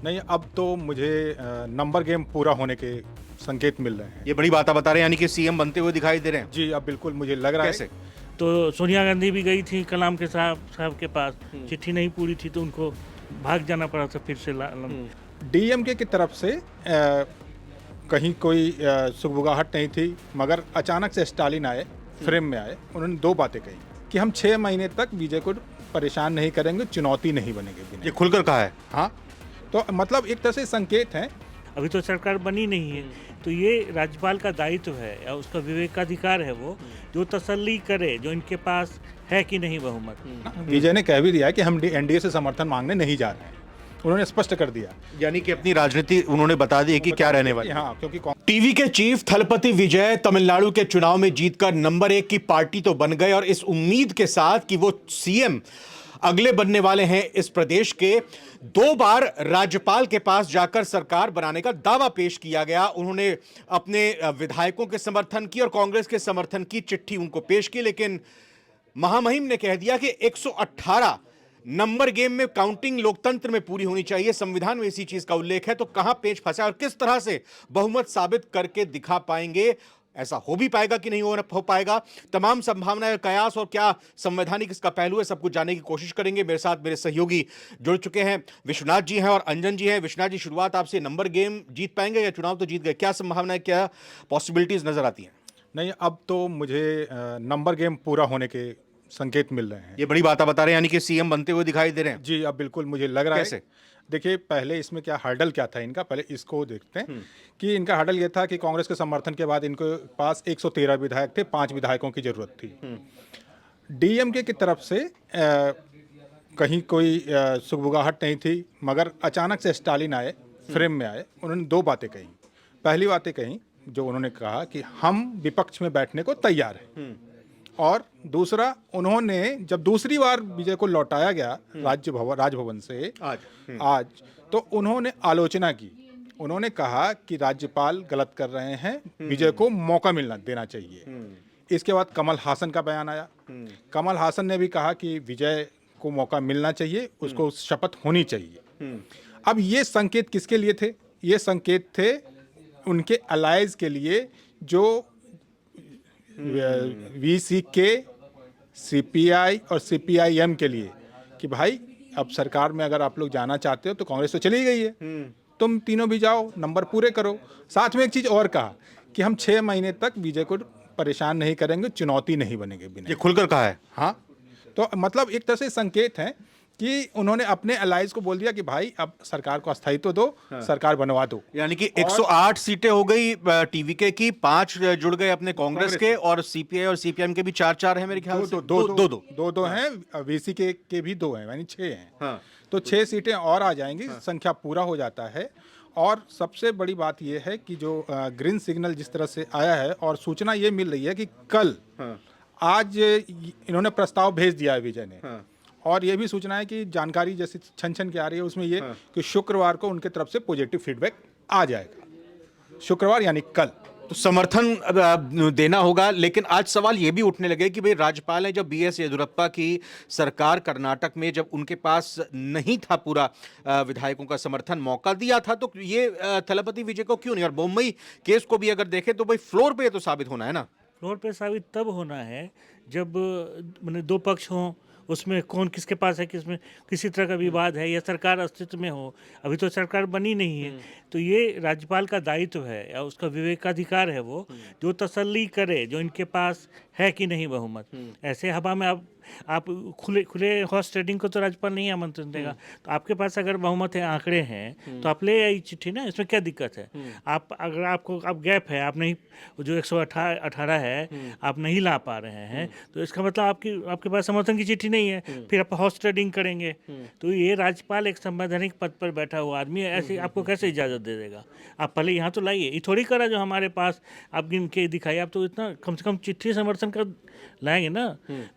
नहीं, अब तो मुझे नंबर गेम पूरा होने के संकेत मिल रहे हैं। ये बड़ी बात बता रहे हैं, यानी कि सीएम बनते हुए दिखाई दे रहे हैं। जी, अब बिल्कुल मुझे लग रहा कैसे? है। तो सोनिया गांधी भी गई थी कलाम के साहब के पास, चिट्ठी नहीं पूरी थी तो उनको भाग जाना पड़ा था फिर से डीएमके की तरफ से कहीं कोई सुगबुगाहट नहीं थी, मगर अचानक से स्टालिन आए, फ्रेम में आए। उन्होंने दो बातें कही कि हम 6 महीने तक विजय को परेशान नहीं करेंगे, चुनौती नहीं बनेगी ये बिना। खुलकर कहा है। हाँ, तो मतलब एक तरह से संकेत हैं। अभी तो सरकार बनी नहीं है, तो ये राज्यपाल का दायित्व है या उसका विवेकाधिकार है, वो जो तसल्ली करे जो इनके पास है कि नहीं बहुमत। विजय ने कह भी दिया कि हम एनडीए से समर्थन मांगने नहीं जा रहे हैं। उन्होंने स्पष्ट कर दिया। यानी कि अपनी राजनीति उन्होंने बता दी है कि क्या रहने वाली है। हाँ, क्योंकि टीवी के चीफ थलपति विजय तमिलनाडु के चुनाव में जीतकर नंबर 1 की पार्टी तो बन गए, और इस उम्मीद के साथ कि वो सीएम अगले बनने वाले हैं इस प्रदेश के, 2 बार राज्यपाल के पास जाकर सरकार बनाने का दावा पेश किया गया। उन्होंने अपने विधायकों के समर्थन की और कांग्रेस के समर्थन की चिट्ठी उनको पेश की, लेकिन महामहिम ने कह दिया कि 118 नंबर गेम में काउंटिंग लोकतंत्र में पूरी होनी चाहिए, संविधान में इसी चीज का उल्लेख है। तो कहां पेच फंसा और किस तरह से बहुमत साबित करके दिखा पाएंगे, ऐसा हो भी पाएगा कि नहीं हो पाएगा, तमाम संभावनाएं, कयास और क्या संवैधानिक इसका पहलू है, सब कुछ जानने की कोशिश करेंगे। मेरे साथ मेरे सहयोगी जुड़ चुके हैं, विश्वनाथ जी हैं और अंजन जी हैं। विश्वनाथ जी, शुरुआत आपसे, नंबर गेम जीत पाएंगे या चुनाव तो जीत गए, क्या संभावनाएं, क्या पॉसिबिलिटीज नजर आती हैं? नहीं, अब तो मुझे नंबर गेम पूरा होने के संकेत मिल रहे हैं। ये बड़ी बात बता रहे हैं, यानी कि सीएम बनते हुए दिखाई दे रहे हैं। जी, अब बिल्कुल मुझे लग रहा कैसे? है। देखिए, पहले इसमें क्या हर्डल क्या था इनका, पहले इसको देखते हैं कि इनका हर्डल ये था कि कांग्रेस के समर्थन के बाद इनके पास 113 विधायक थे, 5 विधायकों की जरूरत थी। डीएमके की तरफ से कहीं कोई सुगबुगाहट नहीं थी, मगर अचानक से स्टालिन आए, फ्रेम में आए। उन्होंने दो बातें कही। पहली बातें कही जो उन्होंने कहा कि हम विपक्ष में बैठने को तैयार हैं, और दूसरा, उन्होंने जब दूसरी बार विजय को लौटाया गया राजभवन से आज, तो उन्होंने आलोचना की। उन्होंने कहा कि राज्यपाल गलत कर रहे हैं, विजय को मौका मिलना देना चाहिए। इसके बाद कमल हासन का बयान आया। कमल हासन ने भी कहा कि विजय को मौका मिलना चाहिए, उसको शपथ होनी चाहिए। अब ये संकेत किसके लिए थे? ये संकेत थे उनके अलायंस के लिए, जो वीसीके, सीपीआई और सीपीआईएम के लिए, कि भाई अब सरकार में अगर आप लोग जाना चाहते हो तो कांग्रेस तो चली गई है, तुम तीनों भी जाओ, नंबर पूरे करो। साथ में एक चीज और कहा कि हम 6 महीने तक विजय को परेशान नहीं करेंगे, चुनौती नहीं बनेगी बिना। ये खुलकर कहा है। हाँ, तो मतलब एक तरह से संकेत है कि उन्होंने अपने अलायंस को बोल दिया कि भाई अब सरकार को अस्थायित्व दो, सरकार बनवा दो। यानी कि 108 सीटें हो गई टीवीके की, 5 जुड़ गए अपने कांग्रेस के, और सीपीआई और सीपीएम के भी 4-4 हैं मेरे ख्याल से। दो हैं, वीसी के भी 2 हैं, यानी 6 हैं। हाँ। तो 6 सीटें और आ जाएंगी, संख्या पूरा हो जाता है। और सबसे बड़ी बात यह है कि जो ग्रीन सिग्नल जिस तरह से आया है, और सूचना ये मिल रही है कि कल, आज इन्होंने प्रस्ताव भेज दिया है विजय ने। और ये भी सूचना है कि जानकारी जैसे छन छन के आ रही है उसमें ये कि शुक्रवार को उनके तरफ से पॉजिटिव फीडबैक आ जाएगा, शुक्रवार यानी कल। तो समर्थन देना होगा, लेकिन आज सवाल ये भी उठने लगे कि भाई राज्यपाल है, जब बीएस येदियुरप्पा की सरकार कर्नाटक में, जब उनके पास नहीं था पूरा विधायकों का समर्थन, मौका दिया था, तो ये थलपति विजय को क्यों नहीं? और मुंबई केस को भी अगर देखें तो भाई फ्लोर पे तो साबित होना है ना। फ्लोर पे साबित तब होना है जब मैंने दो पक्ष हों, उसमें कौन किसके पास है, किसमें किसी तरह का विवाद है, या सरकार अस्तित्व में हो। अभी तो सरकार बनी नहीं है, तो ये राज्यपाल का दायित्व है या उसका विवेकाधिकार है, वो जो तसल्ली करे जो इनके पास है कि नहीं बहुमत। ऐसे हवा में आप खुले हॉर्स ट्रेडिंग को तो राज्यपाल नहीं आमंत्रण देगा। तो आपके पास अगर बहुमत है, आंकड़े हैं, तो आप ले आई चिट्ठी ना, इसमें क्या दिक्कत है? आप अगर आप गैप है, आप नहीं, जो 118 है आप नहीं ला पा रहे हैं, तो इसका मतलब आपके पास समर्थन की चिट्ठी नहीं है, फिर आप हॉर्स ट्रेडिंग करेंगे। तो ये राज्यपाल एक संवैधानिक पद पर बैठा हुआ आदमी है, ऐसे आपको कैसे इजाजत दे देगा? आप पहले यहाँ तो लाइए। ये थोड़ी करा जो हमारे पास आप गिन के दिखाइए, आप तो इतना कम से कम चिट्ठी समर्थन कर लाएंगे ना।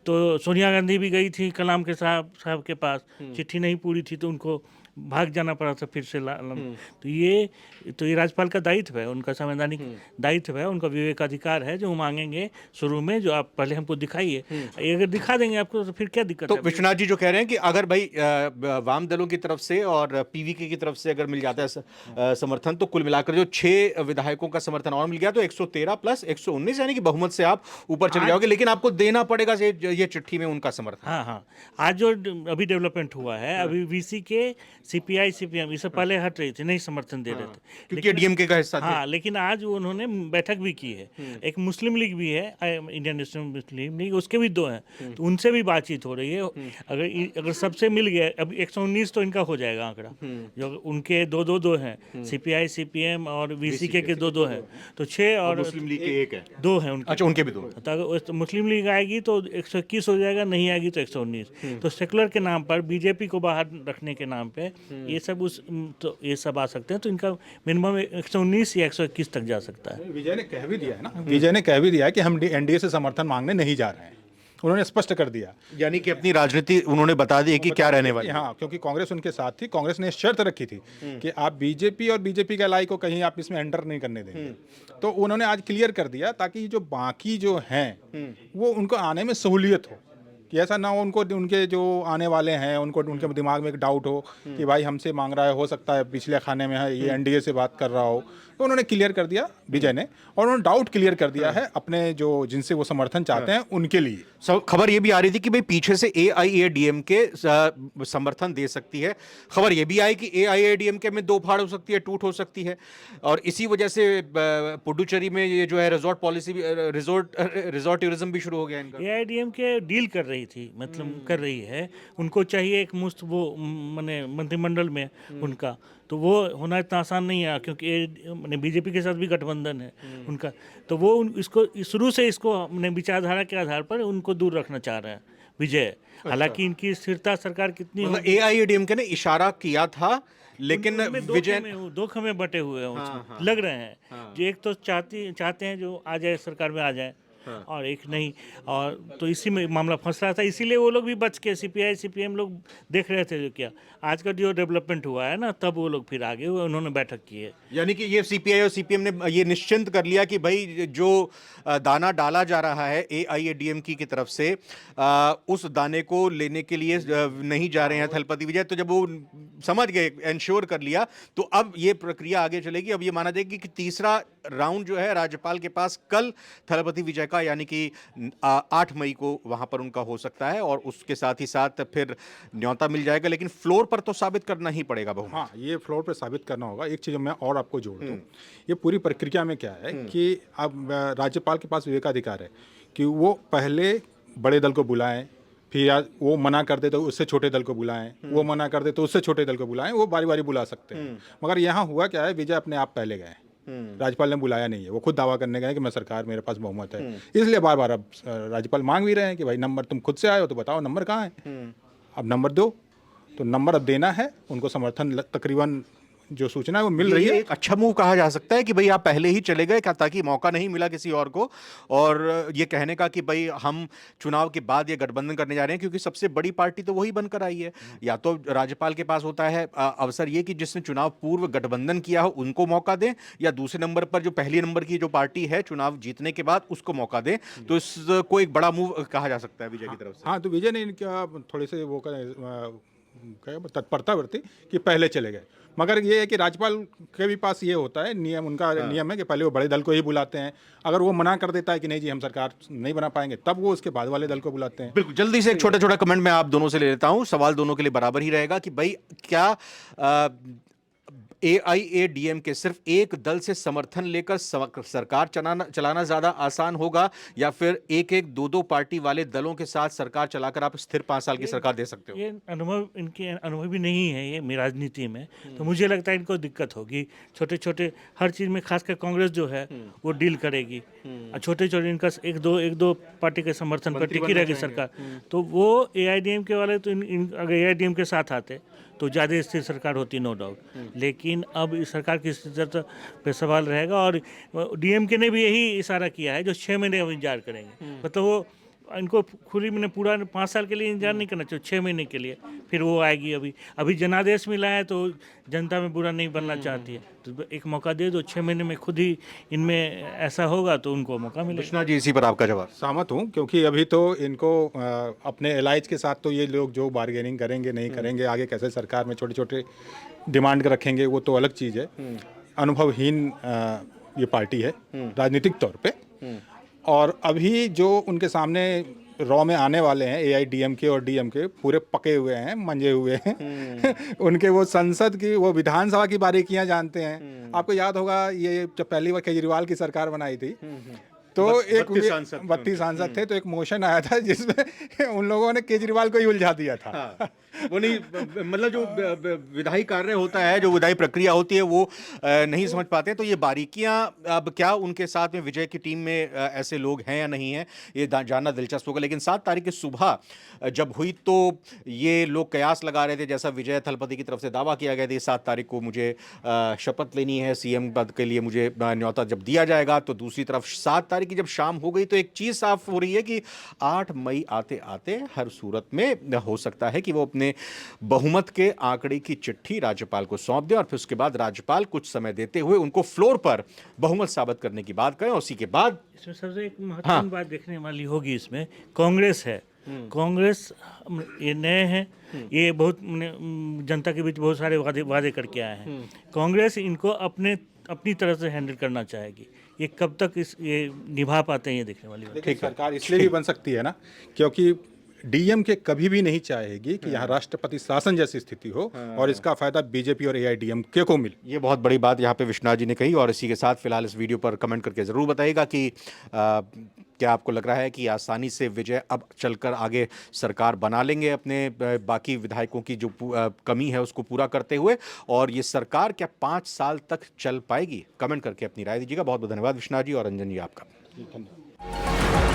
तो सोनिया गांधी भी गई थी कलाम के साहब के पास, चिट्ठी नहीं पूरी थी तो उनको भाग जाना पड़ा था फिर से तो ये राज्यपाल का दायित्व है, उनका संवैधानिक दायित्व है, उनका विवेकाधिकार है, जो वो मांगेंगे शुरू में, जो आप पहले हमको दिखाइए। अगर दिखा देंगे आपको तो फिर क्या दिक्कत तो है? विश्वनाथ जी जो कह रहे हैं कि अगर भाई वाम दलों की तरफ से और पीवीके की तरफ से अगर मिल जाता है समर्थन, तो कुल मिलाकर जो 6 विधायकों का समर्थन और मिल गया तो 113 प्लस 119, यानी कि बहुमत से आप ऊपर चले जाओगे, लेकिन आपको देना पड़ेगा ये चिट्ठी में उनका समर्थन। हाँ हाँ, आज जो अभी डेवलपमेंट हुआ है, अभी वीसी के सीपीआई सीपीएम इससे पहले हट रही थी, नहीं समर्थन दे रहे थे, क्योंकि डीएमके का हिस्सा थे। हाँ, लेकिन आज उन्होंने बैठक भी की है। एक मुस्लिम लीग भी है, इंडियन नेशनल मुस्लिम लीग, उसके भी 2 हैं, तो उनसे भी बातचीत हो रही है। अगर सबसे मिल गया, अब 119 तो इनका हो जाएगा आंकड़ा, जो उनके 2 हैं, सीपीआई सीपीएम और वीसीके के 2 हैं, तो 6 और मुस्लिम लीग के 1 है, 2 हैं उनके। अच्छा, उनके भी 2। तो अगर मुस्लिम लीग आएगी तो 121 हो जाएगा, नहीं आएगी तो 119। तो सेकुलर के नाम पर, बीजेपी को बाहर रखने के नाम पे ये सब ये सब आ सकते हैं, तो इनका मिनिमम 119 या 121 तक जा सकता है। विजय ने कह भी दिया है ना, विजय ने कह भी दिया है कि हम एनडीए से समर्थन मांगने नहीं जा रहे हैं, उन्होंने स्पष्ट कर दिया। यानी कि अपनी राजनीति उन्होंने बता दी है कि क्या रहने वाली है। हाँ, क्योंकि कांग्रेस उनके साथ थी, कांग्रेस ने शर्त रखी थी कि आप बीजेपी और बीजेपी के अलाई को कहीं आप इसमें एंटर नहीं करने देंगे, तो उन्होंने आज क्लियर कर दिया, ताकि जो बाकी जो हैं वो उनको आने में सहूलियत हो, कि ऐसा ना हो उनको, उनके जो आने वाले हैं उनको, उनके दिमाग में एक डाउट हो कि भाई हमसे मांग रहा है, हो सकता है पिछले खाने में है, ये एनडीए से बात कर रहा हो। तो उन्होंने क्लियर कर दिया विजय ने, और उन्होंने डाउट क्लियर कर दिया है अपने जो जिनसे वो समर्थन चाहते हैं उनके लिए। खबर ये भी आ रही थी कि भाई पीछे से एआईएडीएमके समर्थन दे सकती है। खबर ये भी आई कि एआईएडीएमके में 2 फाड़ हो सकती है, टूट हो सकती है, और इसी वजह से पुडुचेरी में ये जो है रिजॉर्ट पॉलिसी, रिजॉर्ट टूरिज्म भी शुरू हो गया इनका। एआईडीएमके डील कर रही थी, मतलब कर रही है, उनको चाहिए एक मुश्त वो माने मंत्रिमंडल में उनका, तो वो होना इतना आसान नहीं है, क्योंकि मैंने बीजेपी के साथ भी गठबंधन है उनका, तो वो इसको शुरू से इसको अपने विचारधारा के आधार पर उनको दूर रखना चाह रहे हैं विजय। हालांकि इनकी स्थिरता सरकार कितनी, मतलब एआईएडीएमके ने इशारा किया था, लेकिन विजय 2 खमे बटे हुए हैं उसमें, लग रहे हैं, जो एक तो चाहते हैं जो आ जाए, सरकार में आ जाए, और एक नहीं, और तो इसी में मामला फंस रहा था, इसीलिए वो लोग भी बच के, सीपीआई सीपीएम लोग देख रहे थे जो क्या आज का जो डेवलपमेंट हुआ है ना, तब वो लोग फिर आगे हुए, उन्होंने बैठक की है। यानी कि ये सीपीआई और सीपीएम ने ये निश्चिंत कर लिया कि भाई जो दाना डाला जा रहा है एआईएडीएमके की तरफ से, उस दाने को लेने के लिए नहीं जा रहे हैं थलपति विजय। तो जब वो समझ गए, एंश्योर कर लिया, तो अब ये प्रक्रिया आगे चलेगी। अब ये माना जाएगी कि तीसरा राउंड जो है राज्यपाल के पास कल थलपति विजय का, यानी कि 8 मई को वहां पर उनका हो सकता है, और उसके साथ ही साथ फिर न्योता मिल जाएगा, लेकिन फ्लोर पर तो साबित करना ही पड़ेगा बहुमत। हाँ, ये फ्लोर पे साबित करना होगा। एक चीज़ मैं और आपको जोड़ दूँ, ये पूरी प्रक्रिया में क्या है कि अब राज्यपाल के पास विवेकाधिकार है कि वो पहले बड़े दल को बुलाएं, फिर या वो मना कर दे तो उससे छोटे दल को बुलाएं, वो मना कर दे तो उससे छोटे दल को बुलाएं, वो बारी बारी बुला सकते हैं। मगर यहाँ हुआ क्या है, विजय अपने आप पहले गए, राज्यपाल ने बुलाया नहीं है, वो खुद दावा करने गए कि मैं सरकार, मेरे पास बहुमत है। इसलिए बार बार अब राज्यपाल मांग भी रहे हैं कि भाई नंबर तुम खुद से आए हो तो बताओ नंबर कहाँ है, अब नंबर दो। तो नंबर अब देना है, उनको समर्थन तकरीबन जो सूचना है वो मिल रही है। एक अच्छा मूव कहा जा सकता है कि भाई आप पहले ही चले गए, ताकि मौका नहीं मिला किसी और को, और ये कहने का कि भाई हम चुनाव के बाद ये गठबंधन करने जा रहे हैं, क्योंकि सबसे बड़ी पार्टी तो वही बनकर आई है। या तो राज्यपाल के पास होता है अवसर ये कि जिसने चुनाव पूर्व गठबंधन किया हो उनको मौका दें, या दूसरे नंबर पर जो पहले नंबर की जो पार्टी है चुनाव जीतने के बाद उसको मौका दें। तो इसको एक बड़ा मूव कहा जा सकता है विजय की तरफ से। हाँ, तो विजय ने इनका थोड़े से वो तत्परता बरती कि पहले चले गए। मगर ये है कि राज्यपाल के भी पास ये होता है नियम, उनका नियम है कि पहले वो बड़े दल को ही बुलाते हैं। अगर वो मना कर देता है कि नहीं जी हम सरकार नहीं बना पाएंगे, तब वो उसके बाद वाले दल को बुलाते हैं। बिल्कुल, जल्दी से एक छोटा छोटा कमेंट मैं आप दोनों से ले लेता हूं। सवाल दोनों के लिए बराबर ही रहेगा कि भाई क्या एआईएडीएमके सिर्फ एक दल से समर्थन लेकर सरकार चलाना ज्यादा आसान होगा, या फिर एक एक दो पार्टी वाले दलों के साथ सरकार चलाकर आप स्थिर 5 साल की सरकार दे सकते हो? ये अनुभव इनके अनुभवी नहीं है ये मेरी राजनीति में, तो मुझे लगता है इनको दिक्कत होगी। छोटे छोटे हर चीज़ में, खासकर कांग्रेस जो है वो डील करेगी, और छोटे छोटे इनका एक दो पार्टी के समर्थन पर टिकी रहेगी सरकार। तो वो एआईडीएमके वाले तो अगर एआईडीएम के साथ आते तो ज़्यादा स्थिर सरकार होती, नो डाउट। लेकिन अब इस सरकार की स्थिरता पे सवाल रहेगा, और डीएमके ने भी यही इशारा किया है जो 6 महीने अब इंतजार करेंगे। मतलब वो इनको खुली मैंने पूरा 5 साल के लिए इंतजार नहीं करना चाहिए, 6 महीने के लिए, फिर वो आएगी। अभी जनादेश मिला है तो जनता में बुरा नहीं बनना चाहती है, तो एक मौका दे दो, 6 महीने में खुद ही इनमें ऐसा होगा तो उनको मौका मिलेगा। विश्वनाथ जी, इसी पर आपका जवाब। सहमत हूँ, क्योंकि अभी तो इनको अपने एलाइज के साथ तो ये लोग जो बार्गेनिंग करेंगे नहीं करेंगे, आगे कैसे सरकार में छोटे छोटे डिमांड रखेंगे, वो तो अलग चीज़ है। अनुभवहीन ये पार्टी है राजनीतिक तौर पे, और अभी जो उनके सामने रॉ में आने वाले हैं AIDMK और DMK पूरे पके हुए हैं, मंजे हुए हैं। उनके वो संसद की, वो विधानसभा की बारीकियां जानते हैं। आपको याद होगा ये जब पहली बार केजरीवाल की सरकार बनाई थी तो 32 सांसद थे, तो एक मोशन आया था जिसमें उन लोगों ने केजरीवाल को ही उलझा दिया था। हाँ, वो नहीं, मतलब जो विधायी कार्य होता है, जो विधायी प्रक्रिया होती है, वो नहीं समझ पाते। तो ये बारीकियां, अब क्या उनके साथ में विजय की टीम में ऐसे लोग हैं या नहीं हैं, ये जानना दिलचस्प होगा। लेकिन 7 तारीख की सुबह जब हुई तो ये लोग कयास लगा रहे थे, जैसा विजय थलपति की तरफ से दावा किया गया था, 7 तारीख को मुझे शपथ लेनी है, CM पद के लिए मुझे न्योता जब दिया जाएगा। तो दूसरी तरफ 7 तारीख की जब शाम हो गई तो एक चीज साफ हो रही है कि 8 मई आते आते हर सूरत में हो सकता है कि वो अपने बहुमत के आंकड़े की चिट्ठी राज्यपाल को सौंप दें, और फिर उसके बाद राज्यपाल कुछ समय देते हुए उनको फ्लोर पर बहुमत साबित करने की बात करें। उसी के बाद इसमें सबसे एक महत्वपूर्ण बात देखने वाली होगी, इसमें कांग्रेस है। कांग्रेस ये नए हैं, ये बहुत जनता के बीच बहुत सारे वादे करके आए हैं। कांग्रेस इनको अपनी तरह से हैंडल करना चाहेगी। ये कब तक ये निभा पाते हैं, ये देखने वाली बात। देखिए, सरकार इसलिए भी बन सकती है ना, क्योंकि DMK कभी भी नहीं चाहेगी कि यहाँ राष्ट्रपति शासन जैसी स्थिति हो और इसका फायदा BJP और AIDMK को मिले। ये बहुत बड़ी बात यहाँ पे विश्वनाथ जी ने कही। और इसी के साथ फिलहाल इस वीडियो पर कमेंट करके जरूर बताइएगा कि क्या आपको लग रहा है कि आसानी से विजय अब चलकर आगे सरकार बना लेंगे अपने बाकी विधायकों की जो कमी है उसको पूरा करते हुए, और ये सरकार क्या 5 साल तक चल पाएगी? कमेंट करके अपनी राय दीजिएगा। बहुत बहुत धन्यवाद विश्वनाथ जी और रंजन जी आपका। धन्यवाद।